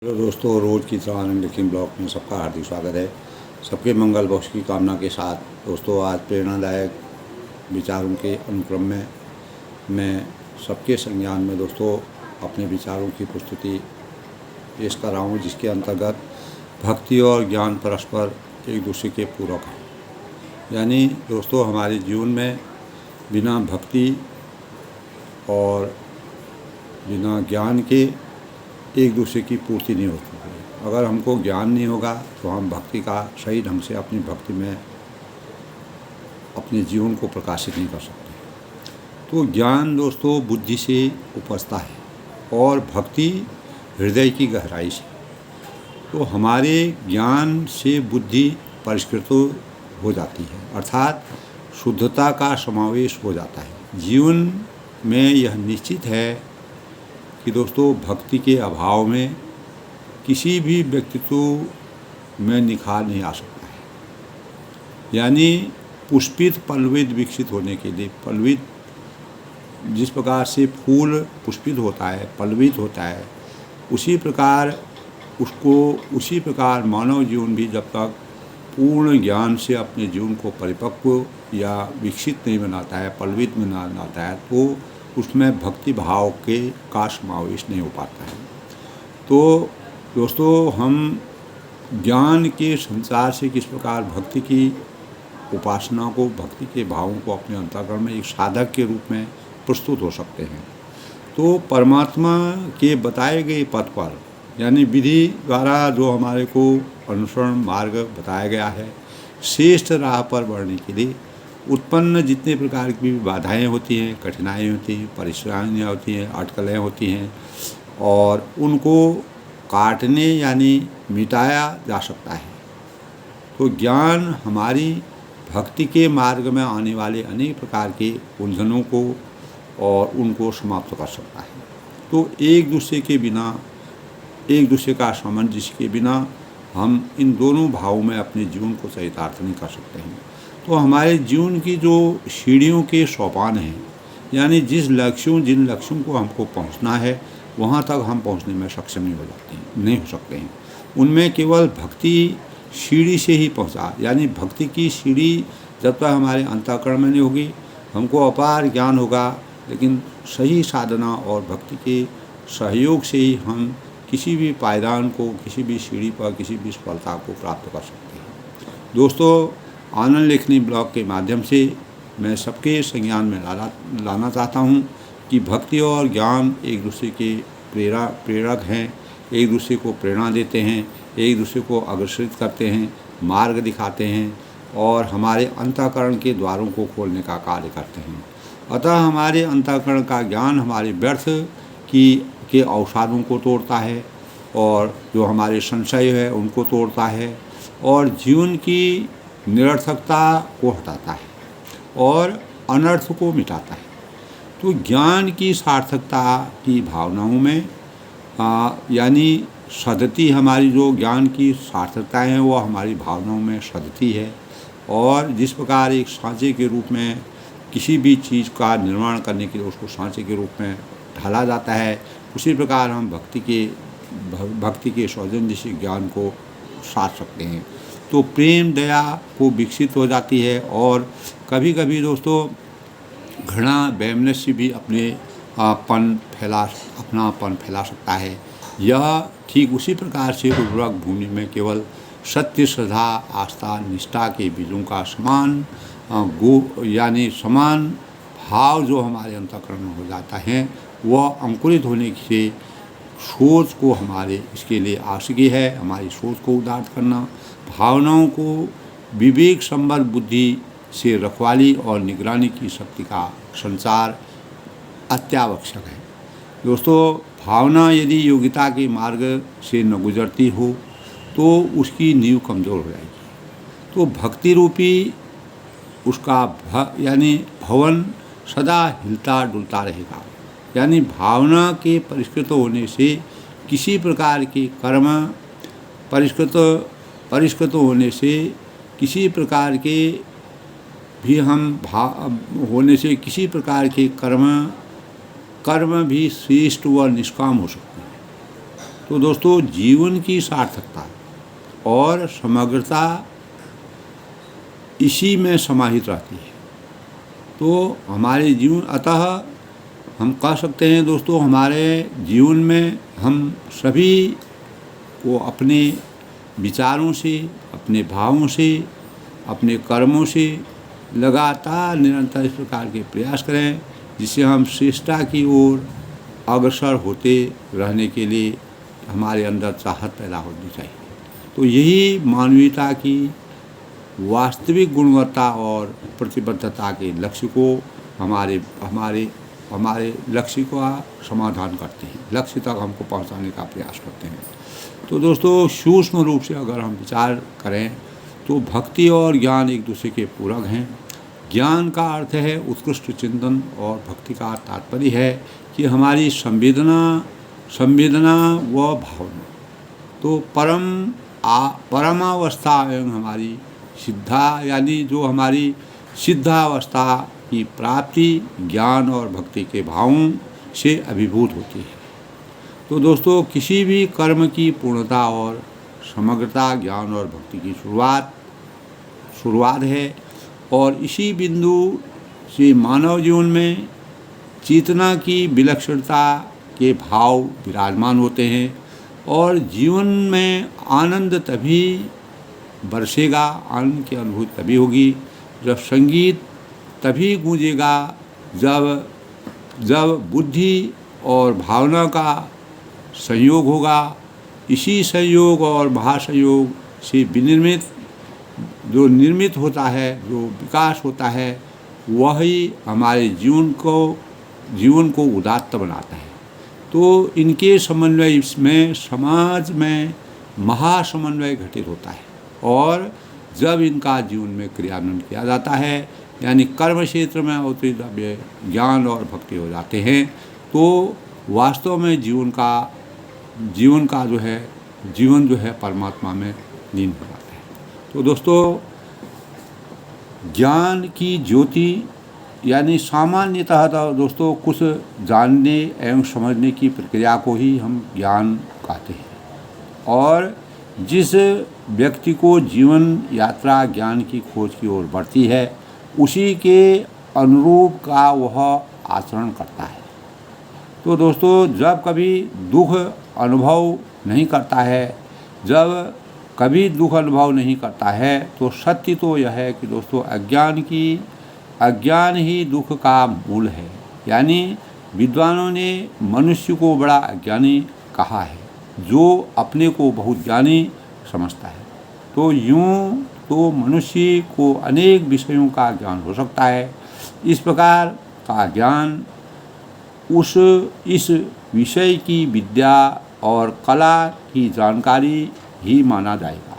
तो दोस्तों, रोज़ की तरह आनंद लिखिंग ब्लॉग में सबका हार्दिक स्वागत है। सबके मंगल बख्श की कामना के साथ दोस्तों, आज प्रेरणादायक विचारों के अनुक्रम में मैं सबके संज्ञान में दोस्तों अपने विचारों की प्रस्तुति पेश कर रहा हूँ, जिसके अंतर्गत भक्ति और ज्ञान परस्पर एक दूसरे के पूरक हैं। यानी दोस्तों, हमारे जीवन में बिना भक्ति और बिना ज्ञान के एक दूसरे की पूर्ति नहीं होती है। अगर हमको ज्ञान नहीं होगा तो हम भक्ति का सही ढंग से अपनी भक्ति में अपने जीवन को प्रकाशित नहीं कर सकते। तो ज्ञान दोस्तों बुद्धि से उपजता है और भक्ति हृदय की गहराई से। तो हमारे ज्ञान से बुद्धि परिष्कृत हो जाती है, अर्थात शुद्धता का समावेश हो जाता है। जीवन में यह निश्चित है कि दोस्तों, भक्ति के अभाव में किसी भी व्यक्तित्व में निखार नहीं आ सकता है। यानी पुष्पित पल्लवित विकसित होने के लिए, पल्लवित जिस प्रकार से फूल पुष्पित होता है, पल्लवित होता है, उसी प्रकार मानव जीवन भी जब तक पूर्ण ज्ञान से अपने जीवन को परिपक्व या विकसित नहीं बनाता है, पल्लवित नहीं बनाता है, तो उसमें भक्ति भाव का समावेश नहीं हो पाता है। तो दोस्तों, हम ज्ञान के संचार से किस प्रकार भक्ति की उपासना को, भक्ति के भावों को अपने अंतःकरण में एक साधक के रूप में प्रस्तुत हो सकते हैं। तो परमात्मा के बताए गए पथ पर, यानी विधि द्वारा जो हमारे को अनुसरण मार्ग बताया गया है, श्रेष्ठ राह पर बढ़ने के लिए उत्पन्न जितने प्रकार की बाधाएं होती हैं, कठिनाइयाँ होती हैं, परेशानियाँ होती हैं, अटकलें होती हैं, और उनको काटने यानी मिटाया जा सकता है। तो ज्ञान हमारी भक्ति के मार्ग में आने वाले अनेक प्रकार के उलझनों को और उनको समाप्त कर सकता है। तो एक दूसरे का सामंजस्य के बिना हम इन दोनों भावों में अपने जीवन को चरितार्थ नहीं कर सकते हैं। तो हमारे जीवन की जो सीढ़ियों के सोपान हैं, यानी जिन लक्ष्यों को हमको पहुंचना है, वहां तक हम पहुंचने में सक्षम नहीं हो सकते हैं। उनमें केवल भक्ति सीढ़ी से ही पहुंचा, यानी भक्ति की सीढ़ी जब तक हमारे अंतःकरण में नहीं होगी, हमको अपार ज्ञान होगा, लेकिन सही साधना और भक्ति के सहयोग से ही हम किसी भी पायदान को, किसी भी सीढ़ी पर किसी भी सफलता को प्राप्त कर सकते हैं। दोस्तों, आनंद लेखनी ब्लॉग के माध्यम से मैं सबके संज्ञान में लाना चाहता हूँ कि भक्ति और ज्ञान एक दूसरे के प्रेरक हैं, एक दूसरे को प्रेरणा देते हैं, एक दूसरे को अग्रसरित करते हैं, मार्ग दिखाते हैं और हमारे अंतःकरण के द्वारों को खोलने का कार्य करते हैं। अतः हमारे अंतःकरण का ज्ञान हमारे व्यर्थ के अवसादों को तोड़ता है, और जो हमारे संशय है उनको तोड़ता है, और जीवन की निरर्थकता को हटाता है और अनर्थ को मिटाता है। तो ज्ञान की सार्थकता की भावनाओं में यानी सदती, हमारी जो ज्ञान की सार्थकताएं हैं वो हमारी भावनाओं में सदती है। और जिस प्रकार एक सांचे के रूप में किसी भी चीज़ का निर्माण करने के लिए उसको सांचे के रूप में ढाला जाता है, उसी प्रकार हम भक्ति के सौजन्य से ज्ञान को साध सकते हैं। तो प्रेम दया को विकसित हो जाती है, और कभी कभी दोस्तों घृणा वैमनस्य भी अपनापन फैला सकता है। यह ठीक उसी प्रकार से उर्वरक भूमि में केवल सत्य, श्रद्धा, आस्था, निष्ठा के बीजों का समान भाव जो हमारे अंतःकरण में हो जाता है, वह अंकुरित होने से सोच को हमारे इसके लिए आवश्यक है। हमारी सोच को उदार करना, भावनाओं को विवेक संबद्ध बुद्धि से रखवाली और निगरानी की शक्ति का संचार अत्यावश्यक है। दोस्तों, भावना यदि योग्यता के मार्ग से न गुजरती हो तो उसकी नींव कमज़ोर हो जाएगी। तो भक्ति रूपी उसका यानी भवन सदा हिलता डुलता रहेगा। यानी भावना के परिष्कृत होने से किसी प्रकार के कर्म परिष्कृत होने से किसी प्रकार के भी होने से किसी प्रकार के कर्म भी श्रेष्ठ व निष्काम हो सकते हैं। तो दोस्तों जीवन की सार्थकता और समग्रता इसी में समाहित रहती है। तो हमारे जीवन अतः हम कह सकते हैं दोस्तों, हमारे जीवन में हम सभी को अपने विचारों से, अपने भावों से, अपने कर्मों से लगातार निरंतर इस प्रकार के प्रयास करें जिससे हम श्रेष्ठता की ओर अग्रसर होते रहने के लिए हमारे अंदर चाहत पैदा होनी चाहिए। तो यही मानवीयता की वास्तविक गुणवत्ता और प्रतिबद्धता के लक्ष्य को हमारे हमारे हमारे लक्ष्य का समाधान करते हैं, लक्ष्य तक हमको पहुंचाने का प्रयास करते हैं। तो दोस्तों सूक्ष्म रूप से अगर हम विचार करें तो भक्ति और ज्ञान एक दूसरे के पूरक हैं। ज्ञान का अर्थ है उत्कृष्ट चिंतन और भक्ति का तात्पर्य है कि हमारी संवेदना व भावना तो परमावस्था एवं हमारी सिद्धा यानी जो हमारी सिद्धावस्था की प्राप्ति ज्ञान और भक्ति के भावों से अभिभूत होती है। तो दोस्तों किसी भी कर्म की पूर्णता और समग्रता ज्ञान और भक्ति की शुरुआत है और इसी बिंदु से मानव जीवन में चेतना की विलक्षणता के भाव विराजमान होते हैं और जीवन में आनंद तभी बरसेगा, आनंद की अनुभूति तभी होगी जब संगीत तभी गूंजेगा जब बुद्धि और भावना का संयोग होगा। इसी संयोग और महासंयोग से विनिर्मित जो निर्मित होता है, जो विकास होता है, वही हमारे जीवन को उदात्त बनाता है। तो इनके समन्वय इसमें समाज में महासमन्वय घटित होता है और जब इनका जीवन में क्रियान्वयन किया जाता है यानी कर्म क्षेत्र में अवतरित ज्ञान और भक्ति हो जाते हैं तो वास्तव में जीवन जो है परमात्मा में लीन हो जाता है। तो दोस्तों ज्ञान की ज्योति यानी सामान्यतः दोस्तों कुछ जानने एवं समझने की प्रक्रिया को ही हम ज्ञान कहते हैं और जिस व्यक्ति को जीवन यात्रा ज्ञान की खोज की ओर बढ़ती है उसी के अनुरूप का वह आचरण करता है। तो दोस्तों जब कभी दुख अनुभव नहीं करता है तो सत्य तो यह है कि दोस्तों अज्ञान ही दुख का मूल है। यानी विद्वानों ने मनुष्य को बड़ा अज्ञानी कहा है जो अपने को बहुत ज्ञानी समझता है। तो यूं तो मनुष्य को अनेक विषयों का ज्ञान हो सकता है। इस प्रकार का ज्ञान इस विषय की विद्या और कला की जानकारी ही माना जाएगा।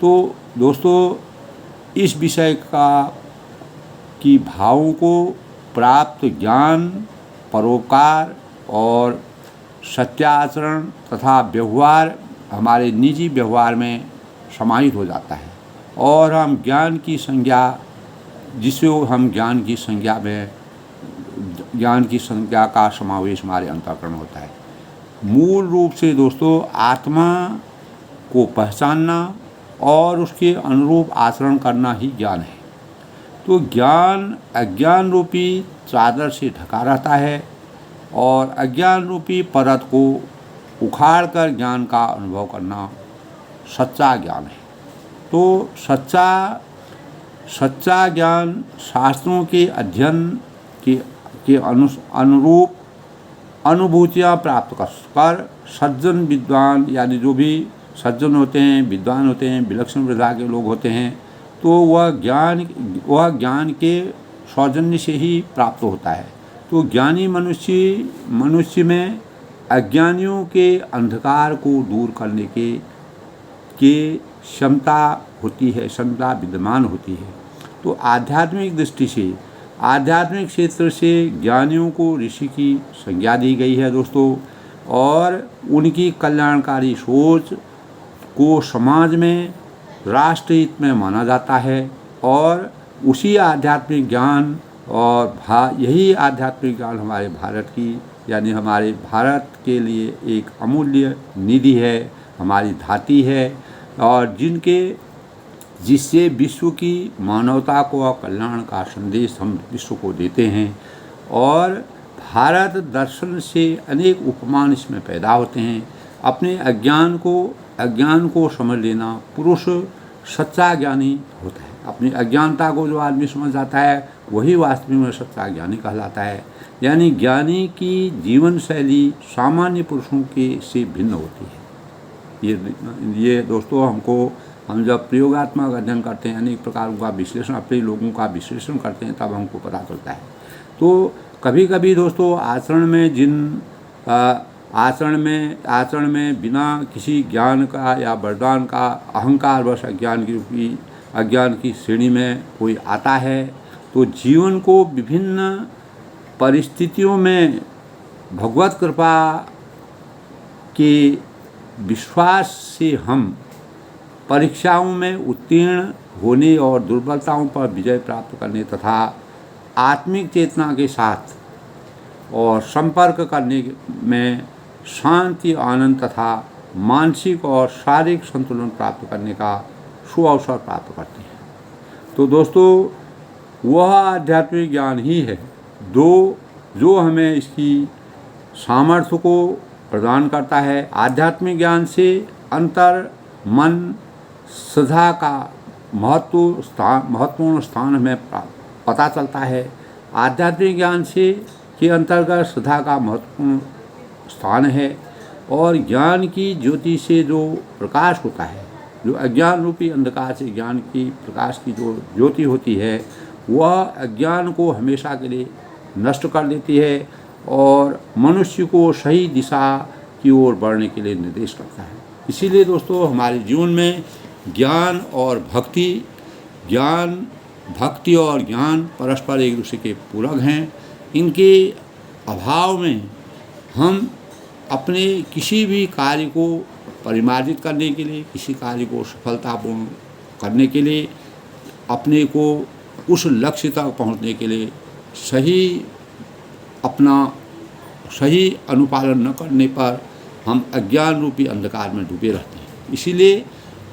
तो दोस्तों इस विषय की भावों को प्राप्त ज्ञान परोपकार और सत्याचरण तथा व्यवहार हमारे निजी व्यवहार में समाहित हो जाता है और हम ज्ञान की संज्ञा का समावेश हमारे अंतःकरण होता है। मूल रूप से दोस्तों आत्मा को पहचानना और उसके अनुरूप आचरण करना ही ज्ञान है। तो ज्ञान अज्ञान रूपी चादर से ढका रहता है और अज्ञान रूपी परत को उखाड़कर ज्ञान का अनुभव करना सच्चा ज्ञान है। तो सच्चा ज्ञान शास्त्रों के अध्ययन के अनुरूप अनुभूतियाँ प्राप्त कर सज्जन विद्वान यानी जो भी सज्जन होते हैं, विद्वान होते हैं, विलक्षण वृद्धा के लोग होते हैं तो वह ज्ञान के सौजन्य से ही प्राप्त होता है। तो ज्ञानी मनुष्य में अज्ञानियों के अंधकार को दूर करने के क्षमता विद्यमान होती है। तो आध्यात्मिक दृष्टि से आध्यात्मिक क्षेत्र से ज्ञानियों को ऋषि की संज्ञा दी गई है दोस्तों और उनकी कल्याणकारी सोच को समाज में राष्ट्रहित में माना जाता है और उसी आध्यात्मिक ज्ञान और यही आध्यात्मिक ज्ञान हमारे भारत की यानी हमारे भारत के लिए एक अमूल्य निधि है, हमारी धाती है, और जिससे विश्व की मानवता को और कल्याण का संदेश हम विश्व को देते हैं। और भारत दर्शन से अनेक उपमान इसमें पैदा होते हैं। अपने अज्ञान को समझ लेना पुरुष सच्चा ज्ञानी होता है। अपनी अज्ञानता को जो आदमी समझ जाता है वही वास्तविक में सच्चा ज्ञानी कहलाता है। यानी ज्ञानी की जीवन शैली सामान्य पुरुषों के से भिन्न होती है। ये दोस्तों हम जब प्रयोगात्मक अध्ययन करते हैं, अनेक प्रकारों का विश्लेषण, अपने लोगों का विश्लेषण करते हैं, तब हमको पता चलता है। तो कभी कभी दोस्तों आचरण में बिना किसी ज्ञान का या वरदान का अहंकार वश अज्ञान की श्रेणी में कोई आता है, तो जीवन को विभिन्न परिस्थितियों में भगवत कृपा के विश्वास से हम परीक्षाओं में उत्तीर्ण होने और दुर्बलताओं पर विजय प्राप्त करने तथा आत्मिक चेतना के साथ और संपर्क करने में शांति, आनंद तथा मानसिक और शारीरिक संतुलन प्राप्त करने का सुअवसर प्राप्त करते हैं। तो दोस्तों, वह आध्यात्मिक ज्ञान ही है जो हमें इसकी सामर्थ्य को प्रदान करता है। आध्यात्मिक ज्ञान से अंतर, मन, श्रद्धा का महत्वपूर्ण स्थान हमें पता चलता है। आध्यात्मिक ज्ञान के अंतर्गत श्रद्धा का महत्वपूर्ण स्थान है। और ज्ञान की ज्योति से जो प्रकाश होता है, जो अज्ञान रूपी अंधकार से ज्ञान की प्रकाश की जो ज्योति होती है, वह अज्ञान को हमेशा के लिए नष्ट कर देती है और मनुष्य को सही दिशा की ओर बढ़ने के लिए निर्देश करता है। इसीलिए दोस्तों, हमारे जीवन में ज्ञान भक्ति और ज्ञान परस्पर एक दूसरे के पूरक हैं। इनके अभाव में हम अपने किसी भी कार्य को परिमार्जित करने के लिए, किसी कार्य को सफलतापूर्ण करने के लिए, अपने को उस लक्ष्य तक पहुंचने के लिए सही अनुपालन न करने पर हम अज्ञान रूपी अंधकार में डूबे रहते हैं। इसीलिए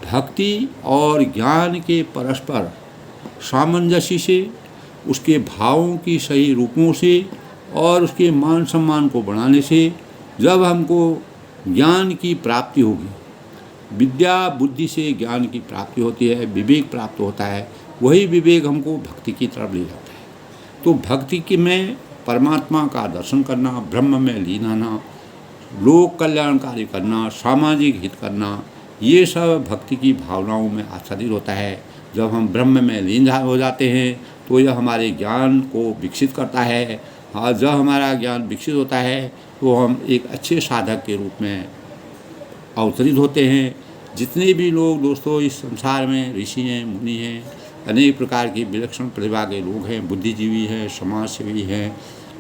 भक्ति और ज्ञान के परस्पर सामंजस्य से, उसके भावों की सही रूपों से और उसके मान सम्मान को बढ़ाने से जब हमको ज्ञान की प्राप्ति होगी, विद्या बुद्धि से ज्ञान की प्राप्ति होती है, विवेक प्राप्त होता है, वही विवेक हमको भक्ति की तरफ ले जाता है। तो भक्ति में परमात्मा का दर्शन करना, ब्रह्म में लीन आना, लोक कल्याणकारी करना, सामाजिक हित करना, ये सब भक्ति की भावनाओं में आच्छादित होता है। जब हम ब्रह्म में लीन हो जाते हैं तो यह हमारे ज्ञान को विकसित करता है। हाँ, जब हमारा ज्ञान विकसित होता है तो हम एक अच्छे साधक के रूप में अवतरित होते हैं। जितने भी लोग दोस्तों इस संसार में ऋषि हैं, मुनि हैं, अनेक प्रकार की विलक्षण प्रतिभा के लोग हैं, बुद्धिजीवी हैं, समाजसेवी हैं,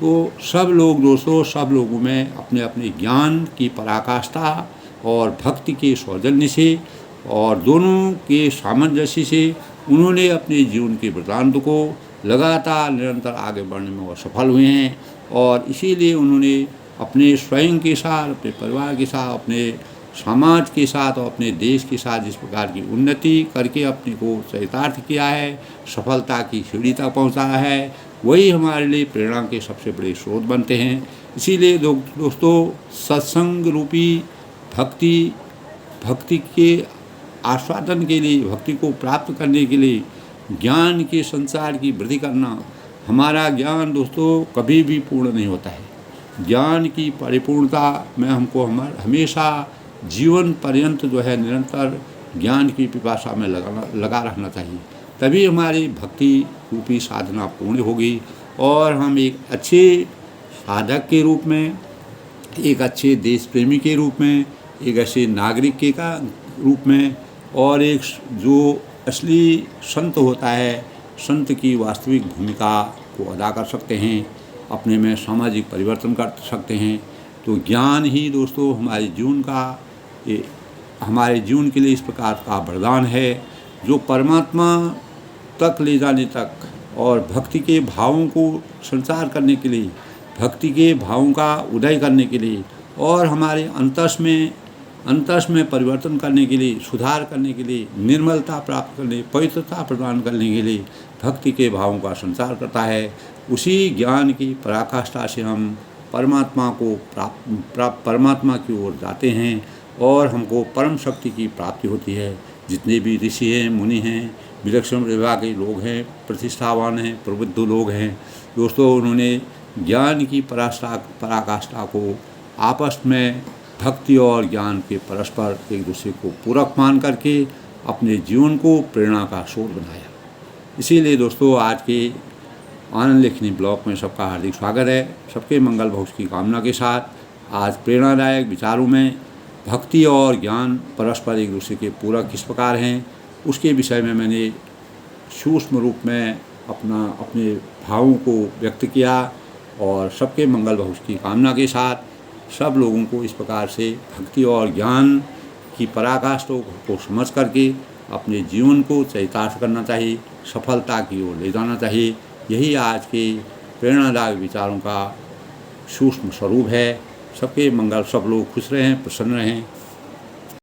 तो सब लोग दोस्तों, सब लोगों में अपने अपने ज्ञान की पराकाष्ठा और भक्ति के सौजन्य से और दोनों के सामंजस्य से उन्होंने अपने जीवन के वृत्तांत को लगातार निरंतर आगे बढ़ने में वो सफल हुए हैं। और इसीलिए उन्होंने अपने स्वयं के साथ, अपने परिवार के साथ, अपने समाज के साथ और अपने देश के साथ जिस प्रकार की उन्नति करके अपने को चरितार्थ किया है, सफलता की सीढ़ी तक पहुँचाया है, वही हमारे लिए प्रेरणा के सबसे बड़े स्रोत बनते हैं। इसीलिए दोस्तों, सत्संग रूपी भक्ति के आस्वादन के लिए, भक्ति को प्राप्त करने के लिए ज्ञान के संचार की वृद्धि करना, हमारा ज्ञान दोस्तों कभी भी पूर्ण नहीं होता है। ज्ञान की परिपूर्णता में हमको हमेशा जीवन पर्यंत जो है निरंतर ज्ञान की पिपासा में लगा रहना चाहिए। तभी हमारी भक्ति रूपी साधना पूर्ण होगी और हम एक अच्छे साधक के रूप में, एक अच्छे देश प्रेमी के रूप में, एक अच्छे नागरिक के का रूप में और एक जो असली संत होता है, संत की वास्तविक भूमिका को अदा कर सकते हैं, अपने में सामाजिक परिवर्तन कर सकते हैं। तो ज्ञान ही दोस्तों हमारे जीवन के लिए इस प्रकार का वरदान है जो परमात्मा तक ले जाने तक और भक्ति के भावों को संचार करने के लिए भक्ति के भावों का उदय करने के लिए और हमारे अंतस में परिवर्तन करने के लिए, सुधार करने के लिए, निर्मलता प्राप्त करने, पवित्रता प्रदान करने के लिए भक्ति के भावों का संचार करता है। उसी ज्ञान की पराकाष्ठा से हम परमात्मा को परमात्मा की ओर जाते हैं और हमको परम शक्ति की प्राप्ति होती है। जितने भी ऋषि हैं, मुनि हैं, विलक्षण विभाग के लोग हैं, प्रतिष्ठावान हैं, प्रबुद्ध लोग हैं दोस्तों, उन्होंने ज्ञान की पराकाष्ठा को आपस में भक्ति और ज्ञान के परस्पर एक दूसरे को पूरक मान करके अपने जीवन को प्रेरणा का स्रोत बनाया। इसीलिए दोस्तों, आज के आनंद लेखनी ब्लॉग में सबका हार्दिक स्वागत है। सबके मंगल भविष्य की कामना के साथ आज प्रेरणादायक विचारों में भक्ति और ज्ञान परस्पर एक दूसरे के पूरक किस प्रकार हैं, उसके विषय में मैंने सूक्ष्म रूप में अपने भावों को व्यक्त किया और सबके मंगल भविष्य की कामना के साथ सब लोगों को इस प्रकार से भक्ति और ज्ञान की पराकाष्ठा को समझ करके अपने जीवन को चरितार्थ करना चाहिए, सफलता की ओर ले जाना चाहिए। यही आज के प्रेरणादायक विचारों का सूक्ष्म स्वरूप है। सबके मंगल, सब लोग खुश रहें, प्रसन्न रहें।